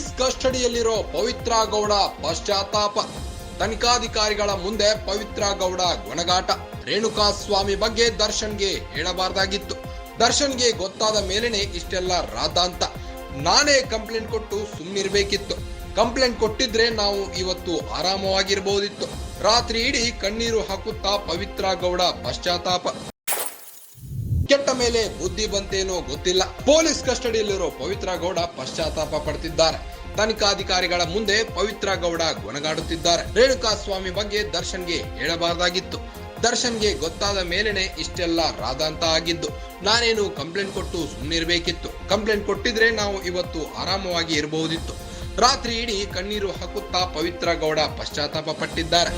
Police ಕಸ್ಟಡಿಯಲ್ಲಿರೋ Pavithra Gowda ಪಶ್ಚಾತ್ತಾಪ. ತನಿಖಾಧಿಕಾರಿಗಳ ಮುಂದೆ ಪವಿತ್ರ ಗೌಡ ಗೊಣಗಾಟ. ರೇಣುಕಾಸ್ವಾಮಿ ಬಗ್ಗೆ ದರ್ಶನ್ಗೆ ಹೇಳಬಾರ್ದಾಗಿತ್ತು. ದರ್ಶನ್ಗೆ ಗೊತ್ತಾದ ಮೇಲೇನೆ ಇಷ್ಟೆಲ್ಲ ರಾದ್ದಾಂತ. ನಾನೇ ಕಂಪ್ಲೇಂಟ್ ಕೊಟ್ಟು ಸುಮ್ಮನಿರ್ಬೇಕಿತ್ತು. ಕಂಪ್ಲೇಂಟ್ ಕೊಟ್ಟಿದ್ರೆ ನಾವು ಇವತ್ತು ಆರಾಮವಾಗಿರ್ಬೋದಿತ್ತು. ರಾತ್ರಿ ಇಡೀ ಕಣ್ಣೀರು ಹಾಕುತ್ತಾ ಪವಿತ್ರ ಗೌಡ ಪಶ್ಚಾತ್ತಾಪ. ಕೆಟ್ಟ ಮೇಲೆ ಬುದ್ಧಿ ಬಂತೇನೋ ಗೊತ್ತಿಲ್ಲ. ಪೊಲೀಸ್ ಕಸ್ಟಡಿಯಲ್ಲಿರೋ ಪವಿತ್ರ ಗೌಡ ಪಶ್ಚಾತ್ತಾಪ ಪಡ್ತಿದ್ದಾರೆ. ತನಿಖಾಧಿಕಾರಿಗಳ ಮುಂದೆ ಪವಿತ್ರ ಗೌಡ ಗೊಣಗಾಡುತ್ತಿದ್ದಾರೆ. ರೇಣುಕಾಸ್ವಾಮಿ ಬಗ್ಗೆ ದರ್ಶನ್ಗೆ ಹೇಳಬಾರ್ದಾಗಿತ್ತು. ದರ್ಶನ್ಗೆ ಗೊತ್ತಾದ ಮೇಲೇನೆ ಇಷ್ಟೆಲ್ಲ ರಾದ್ದಾಂತ ಆಗಿದ್ದು. ನಾನೇನು ಕಂಪ್ಲೇಂಟ್ ಕೊಟ್ಟು ಸುಮ್ಮನಿರ್ಬೇಕಿತ್ತು. ಕಂಪ್ಲೇಂಟ್ ಕೊಟ್ಟಿದ್ರೆ ನಾವು ಇವತ್ತು ಆರಾಮವಾಗಿ ಇರಬಹುದಿತ್ತು. ರಾತ್ರಿ ಇಡೀ ಕಣ್ಣೀರು ಹಾಕುತ್ತಾ ಪವಿತ್ರ ಗೌಡ ಪಶ್ಚಾತ್ತಾಪ ಪಟ್ಟಿದ್ದಾರೆ.